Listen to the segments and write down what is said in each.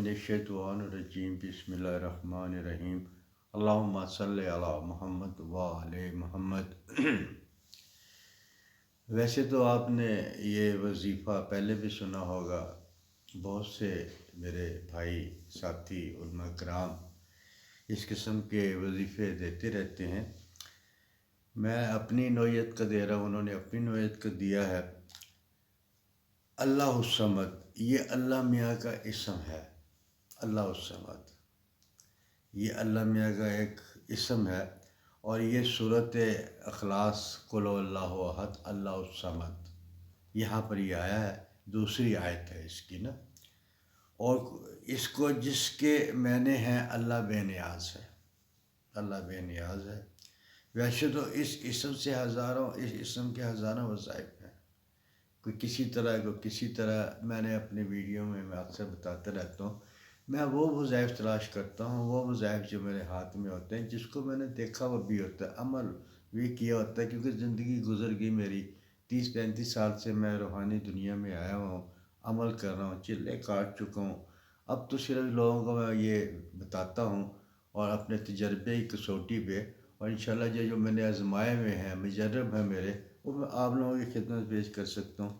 من الشیطان الرجیم بسم اللہ الرحمن الرحیم اللہم صلی علی محمد وعلی محمد۔ ویسے تو آپ نے یہ وظیفہ پہلے بھی سنا ہوگا، بہت سے میرے بھائی ساتھی علماء کرام اس قسم کے وظیفے دیتے رہتے ہیں۔ میں اپنی نوعیت کا دے رہا ہوں، انہوں نے اپنی نوعیت کا دیا ہے۔ اللہ الصمد یہ اللہ میاں کا اسم ہے۔ اللہ الصمد یہ اللہ میاں کا ایک اسم ہے، اور یہ صورت اخلاص قل هو اللہ احد اللہ الصمد یہاں پر یہ آیا ہے، دوسری آیت ہے اس کی نا۔ اور اس کو جس کے معنی ہیں اللہ بے نیاز ہے، اللہ بے نیاز ہے۔ ویسے تو اس اسم سے اس اسم کے ہزاروں وظائف ہیں، کوئی کسی طرح میں نے اپنے ویڈیو میں اکثر بتاتا رہتا ہوں، میں وہ وظائف تلاش کرتا ہوں، وہ وظائف جو میرے ہاتھ میں ہوتے ہیں، جس کو میں نے دیکھا وہ بھی ہوتا ہے، عمل بھی کیا ہوتا ہے، کیونکہ زندگی گزر گئی میری 30-35 سال سے میں روحانی دنیا میں آیا ہوں، عمل کر رہا ہوں، چلے کاٹ چکا ہوں۔ اب تو صرف لوگوں کو میں یہ بتاتا ہوں اور اپنے تجربے کی کسوٹی پہ، اور انشاءاللہ جو میں نے آزمائے ہوئے ہیں، مجرب ہیں میرے، وہ میں آپ لوگوں کی خدمت پیش کر سکتا ہوں۔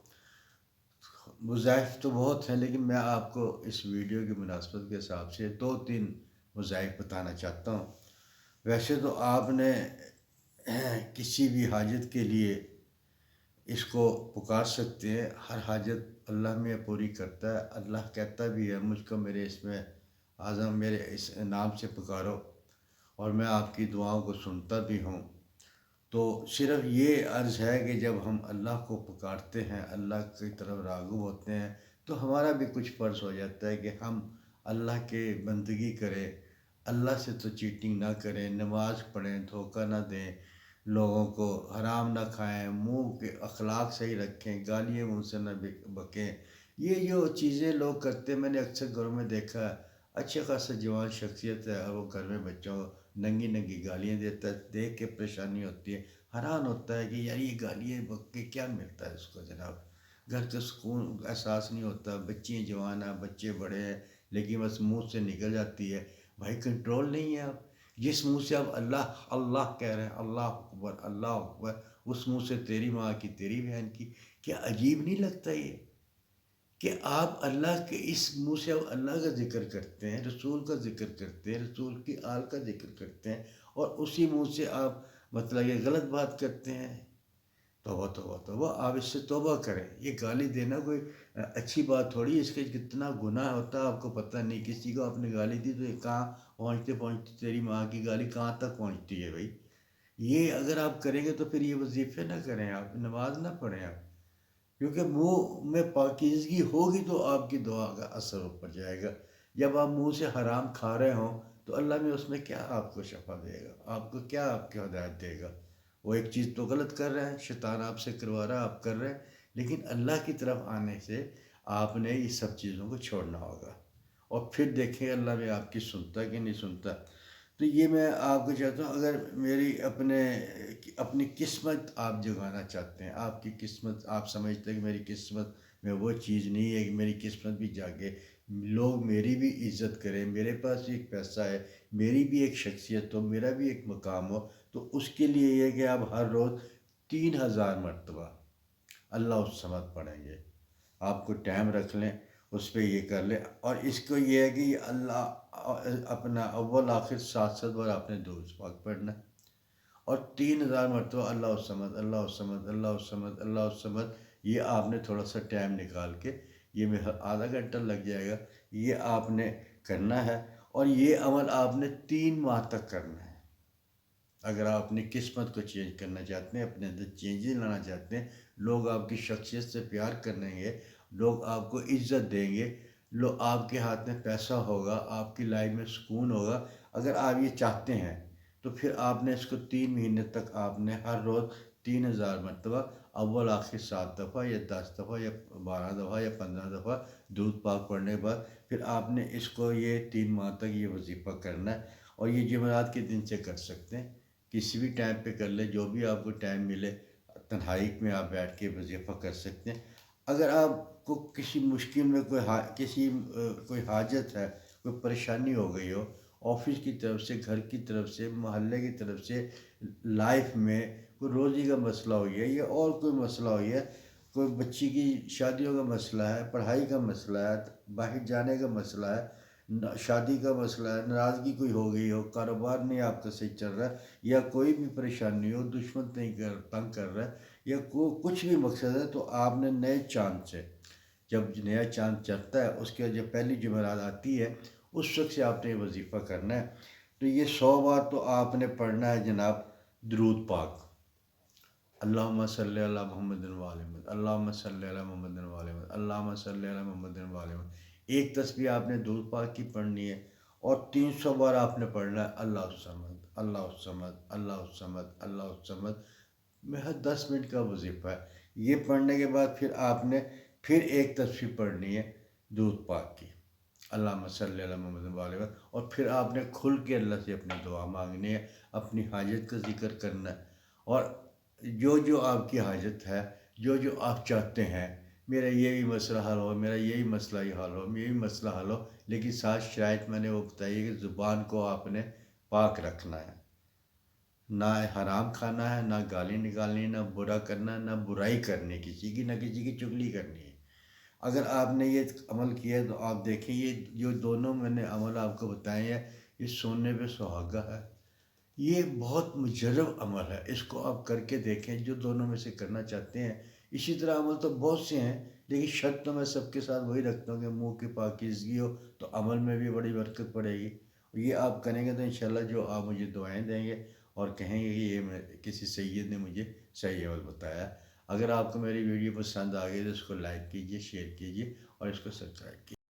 وظائف تو بہت ہیں، لیکن میں آپ کو اس ویڈیو کی مناسبت کے حساب سے 2-3 وظائف بتانا چاہتا ہوں۔ ویسے تو آپ نے کسی بھی حاجت کے لیے اس کو پکار سکتے ہیں، ہر حاجت اللہ میں پوری کرتا ہے۔ اللہ کہتا بھی ہے مجھ کو میرے اس میں اعظم میرے اس نام سے پکارو، اور میں آپ کی دعاؤں کو سنتا بھی ہوں۔ تو صرف یہ عرض ہے کہ جب ہم اللہ کو پکارتے ہیں، اللہ کی طرف راغب ہوتے ہیں، تو ہمارا بھی کچھ فرض ہو جاتا ہے کہ ہم اللہ کے بندگی کریں، اللہ سے تو چیٹنگ نہ کریں، نماز پڑھیں، دھوکہ نہ دیں، لوگوں کو حرام نہ کھائیں، منہ کے اخلاق صحیح رکھیں، گالیاں منہ سے نہ بکیں۔ یہ جو چیزیں لوگ کرتے ہیں، میں نے اکثر گھروں میں دیکھا ہے، اچھے خاصا جوان شخصیت ہے اور وہ گھر میں بچوں کو ننگی گالیاں دیتا ہے، دیکھ کے پریشانی ہوتی ہے، حیران ہوتا ہے کہ یار یہ گالیاں بک کے کیا ملتا ہے اس کو جناب۔ گھر کا سکون احساس نہیں ہوتا، بچے جوان ہیں، بچے بڑے ہیں، لیکن بس منہ سے نکل جاتی ہے۔ بھائی کنٹرول نہیں ہے، آپ جس منہ سے آپ اللہ اللہ کہہ رہے ہیں، اللہ اکبر، اس منہ سے تیری ماں کی تیری بہن کی، کیا عجیب نہیں لگتا یہ کہ آپ اللہ کے اس منہ سے آپ اللہ کا ذکر کرتے ہیں، رسول کا ذکر کرتے ہیں، رسول کی آل کا ذکر کرتے ہیں، اور اسی منہ سے آپ مطلب یہ غلط بات کرتے ہیں۔ توبہ توبہ توبہ، آپ اس سے توبہ کریں۔ یہ گالی دینا کوئی اچھی بات تھوڑی، اس کے کتنا گناہ ہوتا ہے آپ کو پتہ نہیں۔ کسی کو آپ نے گالی دی تو یہ کہاں پہنچتے تیری ماں کی گالی کہاں تک پہنچتی ہے بھائی۔ یہ اگر آپ کریں گے تو پھر یہ وظیفے نہ کریں، آپ نماز نہ پڑھیں آپ، کیونکہ منہ میں پاکیزگی ہوگی تو آپ کی دعا کا اثر اوپر جائے گا۔ جب آپ منہ سے حرام کھا رہے ہوں تو اللہ میں اس میں کیا آپ کو شفا دے گا، آپ کو کیا آپ کی ہدایت دے گا۔ وہ ایک چیز تو غلط کر رہے ہیں، شیطان آپ سے کروا رہا ہے، آپ کر رہے ہیں، لیکن اللہ کی طرف آنے سے آپ نے یہ سب چیزوں کو چھوڑنا ہوگا، اور پھر دیکھیں اللہ میں آپ کی سنتا کہ نہیں سنتا۔ تو یہ میں آپ کو چاہتا ہوں، اگر میری اپنی قسمت آپ جگانا چاہتے ہیں، آپ کی قسمت آپ سمجھتے ہیں کہ میری قسمت میں وہ چیز نہیں ہے کہ میری قسمت بھی جاگے، لوگ میری بھی عزت کریں، میرے پاس بھی ایک پیسہ ہے، میری بھی ایک شخصیت ہو، میرا بھی ایک مقام ہو، تو اس کے لیے یہ کہ آپ ہر روز 3000 مرتبہ اللہ الصمد پڑھیں گے۔ آپ کو ٹائم رکھ لیں، اس پہ یہ کر لیں، اور اس کو یہ ہے کہ یہ اللہ اپنا اول آخر 7 بار آپ نے درود پاک پڑھنا، اور 3000 مرتبہ اللہ الصمد اللہ الصمد اللہ الصمد اللہ الصمد۔ یہ آپ نے تھوڑا سا ٹائم نکال کے، یہ میں آدھا گھنٹہ لگ جائے گا، یہ آپ نے کرنا ہے، اور یہ عمل آپ نے 3 ماہ تک کرنا ہے۔ اگر آپ اپنی قسمت کو چینج کرنا چاہتے ہیں، اپنے اندر چینجز لانا چاہتے ہیں، لوگ آپ کی شخصیت سے پیار کریں گے، لوگ آپ کو عزت دیں گے، آپ کے ہاتھ میں پیسہ ہوگا، آپ کی لائف میں سکون ہوگا، اگر آپ یہ چاہتے ہیں تو پھر آپ نے اس کو 3 مہینے تک آپ نے ہر روز 3000 مرتبہ اول آخر 7 دفعہ یا 10 دفعہ یا 12 دفعہ یا 15 دفعہ درود پاک پڑھنے کے بعد پھر آپ نے اس کو یہ 3 ماہ تک یہ وظیفہ کرنا ہے، اور یہ جمعرات کے دن سے کر سکتے ہیں، کسی بھی ٹائم پہ کر لیں، جو بھی آپ کو ٹائم ملے، تنہائی میں آپ بیٹھ کے وظیفہ کر سکتے ہیں۔ اگر آپ کو کسی مشکل میں کوئی حاجت ہے، کوئی پریشانی ہو گئی ہو، آفس کی طرف سے، گھر کی طرف سے، محلے کی طرف سے، لائف میں کوئی روزی کا مسئلہ ہو گیا یا اور کوئی مسئلہ ہو گیا، کوئی بچی کی شادیوں کا مسئلہ ہے، پڑھائی کا مسئلہ ہے، باہر جانے کا مسئلہ ہے، شادی کا مسئلہ ہے، ناراضگی کوئی ہو گئی ہو، کاروبار نہیں آپ کا صحیح چل رہا ہے، یا کوئی بھی پریشانی ہو، دشمن تنگ کر رہا ہے، یا کچھ بھی مقصد ہے، تو آپ نے نئے چاند سے، جب نیا چاند چڑھتا ہے اس کے جب پہلی جمعرات آتی ہے، اس وقت سے آپ نے یہ وظیفہ کرنا ہے. تو یہ 100 بار تو آپ نے پڑھنا ہے جناب درود پاک. اللہم صلی علی محمد وعلی محمد، اللہم صلی علی محمد وعلی محمد، اللہم صلی علی محمد وعلی محمد. ایک تسبیح آپ نے درود پاک کی پڑھنی ہے، اور 300 بار آپ نے پڑھنا ہے اللہ الصمد اللہ الصمد اللہ الصمد اللہ الصمد. محض 10 منٹ کا وظیفہ ہے. یہ پڑھنے کے بعد پھر آپ نے پھر ایک تسبیح پڑھنی ہے درود پاک کی، اللہم صلی علی محمد وعلی محمد، اور پھر آپ نے کھل کے اللہ سے اپنی دعا مانگنی ہے، اپنی حاجت کا ذکر کرنا ہے. اور جو آپ کی حاجت ہے، جو آپ چاہتے ہیں، میرا یہی مسئلہ حل ہو، میرا یہی مسئلہ ہی حل ہو، یہی مسئلہ حل ہو، لیکن ساتھ شرائط میں نے وہ بتائی ہے کہ زبان کو آپ نے پاک رکھنا ہے، نہ حرام کھانا ہے، نہ گالی نکالنی، نہ برا کرنا، نہ برائی کرنی کسی کی، نہ کسی کی چگلی کرنی ہے. اگر آپ نے یہ عمل کیا ہے تو آپ دیکھیں، یہ جو دونوں میں نے عمل آپ کو بتائے ہیں، یہ سونے پہ سہاگا ہے. یہ بہت مجرب عمل ہے، اس کو آپ کر کے دیکھیں جو دونوں میں سے کرنا چاہتے ہیں. اسی طرح عمل تو بہت سے ہیں، لیکن شرط تو میں سب کے ساتھ وہی رکھتا ہوں کہ منہ کی پاکیزگی ہو، تو عمل میں بھی بڑی برکت پڑے گی. یہ آپ کریں گے تو انشاءاللہ جو آپ مجھے دعائیں دیں گے اور کہیں گے کہ یہ کسی سید نے مجھے صحیح عمل بتایا. اگر آپ کو میری ویڈیو پسند آ گئی تو اس کو لائک کیجئے، شیئر کیجئے اور اس کو سبسکرائب کیجئے.